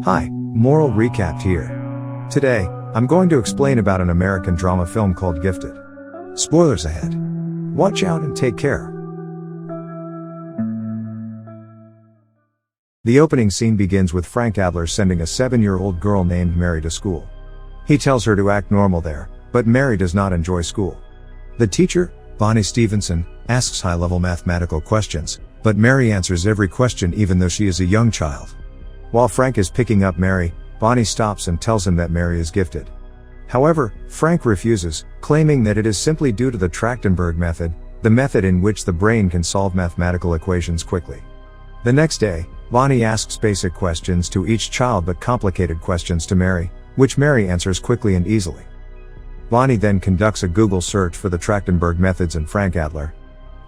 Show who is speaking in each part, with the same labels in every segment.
Speaker 1: Hi, moral recap here. Today, I'm going to explain about an American drama film called Gifted. Spoilers ahead. Watch out and take care. The opening scene begins with Frank Adler sending a 7-year-old girl named Mary to school. He tells her to act normal there, but Mary does not enjoy school. The teacher, Bonnie Stevenson, asks high-level mathematical questions, but Mary answers every question even though she is a young child. While Frank is picking up Mary, Bonnie stops and tells him that Mary is gifted. However, Frank refuses, claiming that it is simply due to the Trachtenberg method, the method in which the brain can solve mathematical equations quickly. The next day, Bonnie asks basic questions to each child but complicated questions to Mary, which Mary answers quickly and easily. Bonnie then conducts a Google search for the Trachtenberg methods and Frank Adler.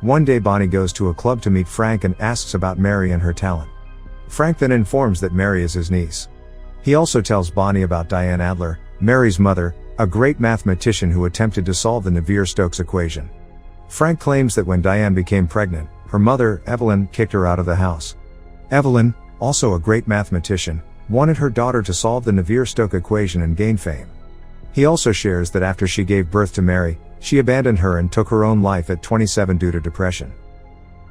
Speaker 1: One day Bonnie goes to a club to meet Frank and asks about Mary and her talent. Frank then informs that Mary is his niece. He also tells Bonnie about Diane Adler, Mary's mother, a great mathematician who attempted to solve the Navier-Stokes equation. Frank claims that when Diane became pregnant, her mother, Evelyn, kicked her out of the house. Evelyn, also a great mathematician, wanted her daughter to solve the Navier-Stokes equation and gain fame. He also shares that after she gave birth to Mary, she abandoned her and took her own life at 27 due to depression.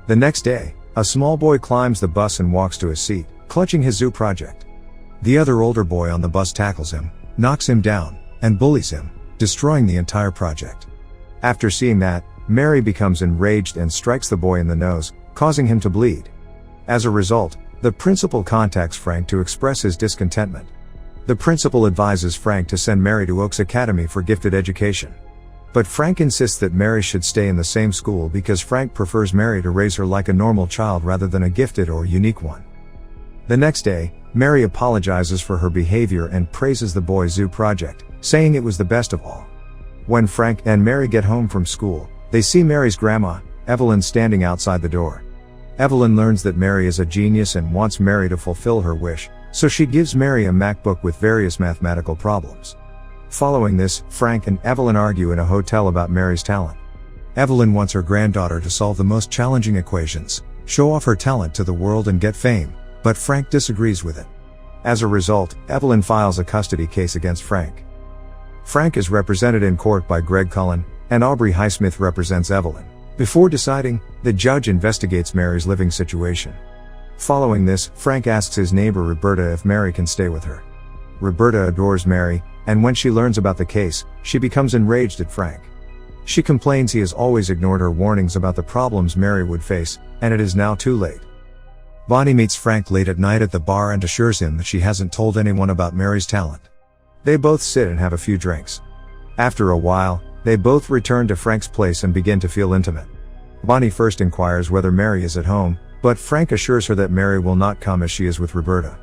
Speaker 1: The next day, a small boy climbs the bus and walks to his seat, clutching his zoo project. The other older boy on the bus tackles him, knocks him down, and bullies him, destroying the entire project. After seeing that, Mary becomes enraged and strikes the boy in the nose, causing him to bleed. As a result, the principal contacts Frank to express his discontentment. The principal advises Frank to send Mary to Oaks Academy for gifted education. But Frank insists that Mary should stay in the same school because Frank prefers Mary to raise her like a normal child rather than a gifted or unique one. The next day, Mary apologizes for her behavior and praises the boy's zoo project, saying it was the best of all. When Frank and Mary get home from school, they see Mary's grandma, Evelyn, standing outside the door. Evelyn learns that Mary is a genius and wants Mary to fulfill her wish, so she gives Mary a MacBook with various mathematical problems. Following this, Frank and Evelyn argue in a hotel about Mary's talent. Evelyn wants her granddaughter to solve the most challenging equations, show off her talent to the world and get fame, but Frank disagrees with it. As a result, Evelyn files a custody case against Frank. Frank is represented in court by Greg Cullen, and Aubrey Highsmith represents Evelyn. Before deciding, the judge investigates Mary's living situation. Following this, Frank asks his neighbor Roberta if Mary can stay with her. Roberta adores Mary, and when she learns about the case, she becomes enraged at Frank. She complains he has always ignored her warnings about the problems Mary would face, and it is now too late. Bonnie meets Frank late at night at the bar and assures him that she hasn't told anyone about Mary's talent. They both sit and have a few drinks. After a while, they both return to Frank's place and begin to feel intimate. Bonnie first inquires whether Mary is at home, but Frank assures her that Mary will not come as she is with Roberta.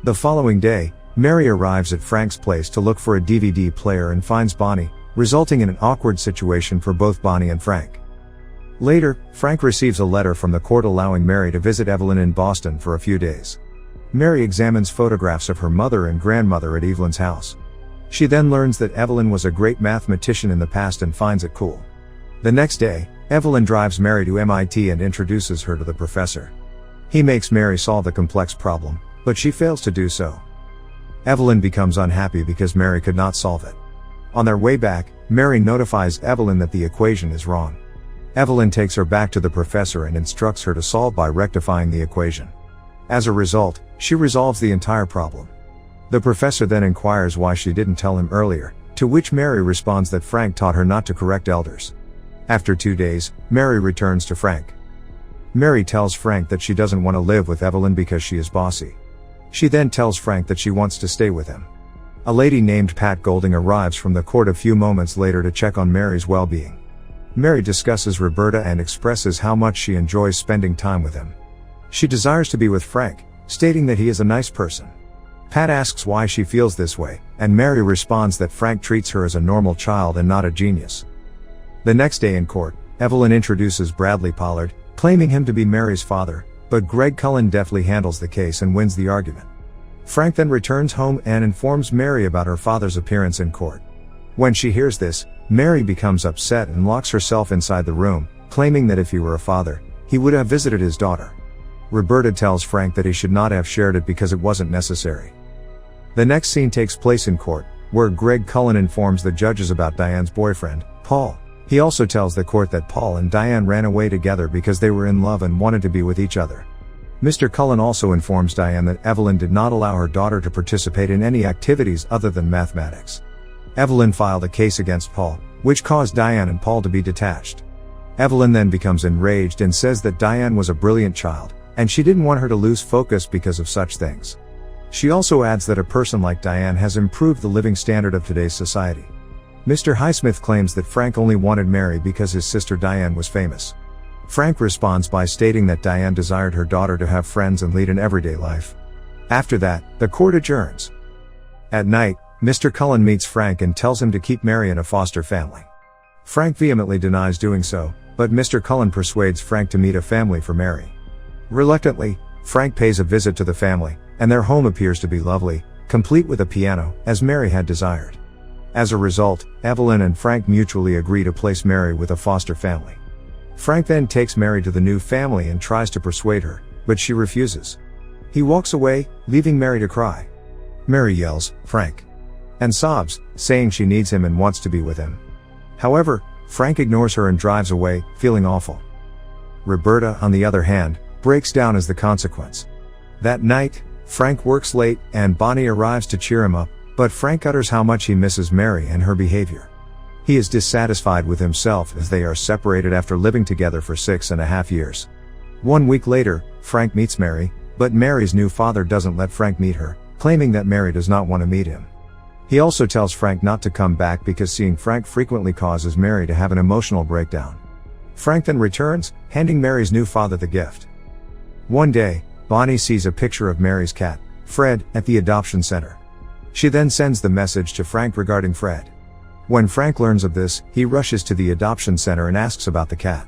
Speaker 1: The following day, Mary arrives at Frank's place to look for a DVD player and finds Bonnie, resulting in an awkward situation for both Bonnie and Frank. Later, Frank receives a letter from the court allowing Mary to visit Evelyn in Boston for a few days. Mary examines photographs of her mother and grandmother at Evelyn's house. She then learns that Evelyn was a great mathematician in the past and finds it cool. The next day, Evelyn drives Mary to MIT and introduces her to the professor. He makes Mary solve the complex problem, but she fails to do so. Evelyn becomes unhappy because Mary could not solve it. On their way back, Mary notifies Evelyn that the equation is wrong. Evelyn takes her back to the professor and instructs her to solve by rectifying the equation. As a result, she resolves the entire problem. The professor then inquires why she didn't tell him earlier, to which Mary responds that Frank taught her not to correct elders. After 2 days, Mary returns to Frank. Mary tells Frank that she doesn't want to live with Evelyn because she is bossy. She then tells Frank that she wants to stay with him. A lady named Pat Golding arrives from the court a few moments later to check on Mary's well-being. Mary discusses Roberta and expresses how much she enjoys spending time with him. She desires to be with Frank, stating that he is a nice person. Pat asks why she feels this way, and Mary responds that Frank treats her as a normal child and not a genius. The next day in court, Evelyn introduces Bradley Pollard, claiming him to be Mary's father, but Greg Cullen deftly handles the case and wins the argument. Frank then returns home and informs Mary about her father's appearance in court. When she hears this, Mary becomes upset and locks herself inside the room, claiming that if he were a father, he would have visited his daughter. Roberta tells Frank that he should not have shared it because it wasn't necessary. The next scene takes place in court, where Greg Cullen informs the judges about Diane's boyfriend, Paul. He also tells the court that Paul and Diane ran away together because they were in love and wanted to be with each other. Mr. Cullen also informs Diane that Evelyn did not allow her daughter to participate in any activities other than mathematics. Evelyn filed a case against Paul, which caused Diane and Paul to be detached. Evelyn then becomes enraged and says that Diane was a brilliant child, and she didn't want her to lose focus because of such things. She also adds that a person like Diane has improved the living standard of today's society. Mr. Highsmith claims that Frank only wanted Mary because his sister Diane was famous. Frank responds by stating that Diane desired her daughter to have friends and lead an everyday life. After that, the court adjourns. At night, Mr. Cullen meets Frank and tells him to keep Mary in a foster family. Frank vehemently denies doing so, but Mr. Cullen persuades Frank to meet a family for Mary. Reluctantly, Frank pays a visit to the family, and their home appears to be lovely, complete with a piano, as Mary had desired. As a result, Evelyn and Frank mutually agree to place Mary with a foster family. Frank then takes Mary to the new family and tries to persuade her, but she refuses. He walks away, leaving Mary to cry. Mary yells, "Frank!" and sobs, saying she needs him and wants to be with him. However, Frank ignores her and drives away, feeling awful. Roberta, on the other hand, breaks down as the consequence. That night, Frank works late, and Bonnie arrives to cheer him up, but Frank utters how much he misses Mary and her behavior. He is dissatisfied with himself as they are separated after living together for 6.5 years. 1 week later, Frank meets Mary, but Mary's new father doesn't let Frank meet her, claiming that Mary does not want to meet him. He also tells Frank not to come back because seeing Frank frequently causes Mary to have an emotional breakdown. Frank then returns, handing Mary's new father the gift. One day, Bonnie sees a picture of Mary's cat, Fred, at the adoption center. She then sends the message to Frank regarding Fred. When Frank learns of this, he rushes to the adoption center and asks about the cat.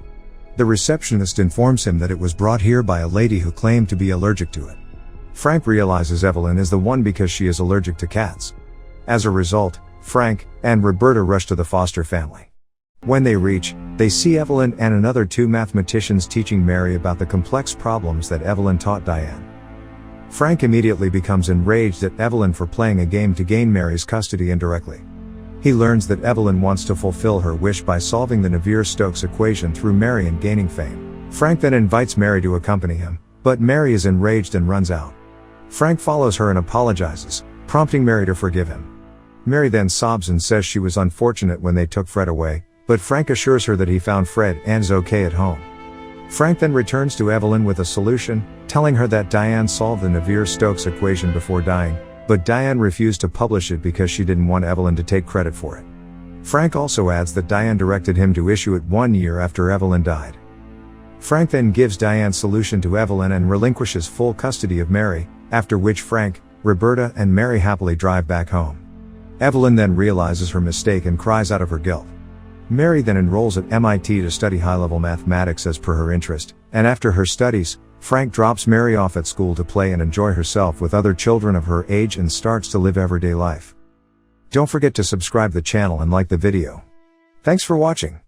Speaker 1: The receptionist informs him that it was brought here by a lady who claimed to be allergic to it. Frank realizes Evelyn is the one because she is allergic to cats. As a result, Frank and Roberta rush to the foster family. When they reach, they see Evelyn and another 2 mathematicians teaching Mary about the complex problems that Evelyn taught Diane. Frank immediately becomes enraged at Evelyn for playing a game to gain Mary's custody indirectly. He learns that Evelyn wants to fulfill her wish by solving the Navier-Stokes equation through Mary and gaining fame. Frank then invites Mary to accompany him, but Mary is enraged and runs out. Frank follows her and apologizes, prompting Mary to forgive him. Mary then sobs and says she was unfortunate when they took Fred away, but Frank assures her that he found Fred and is okay at home. Frank then returns to Evelyn with a solution, telling her that Diane solved the Navier-Stokes equation before dying, but Diane refused to publish it because she didn't want Evelyn to take credit for it. Frank also adds that Diane directed him to issue it 1 year after Evelyn died. Frank then gives Diane's solution to Evelyn and relinquishes full custody of Mary, after which Frank, Roberta, and Mary happily drive back home. Evelyn then realizes her mistake and cries out of her guilt. Mary then enrolls at MIT to study high-level mathematics as per her interest, and after her studies, Frank drops Mary off at school to play and enjoy herself with other children of her age and starts to live everyday life. Don't forget to subscribe the channel and like the video. Thanks for watching.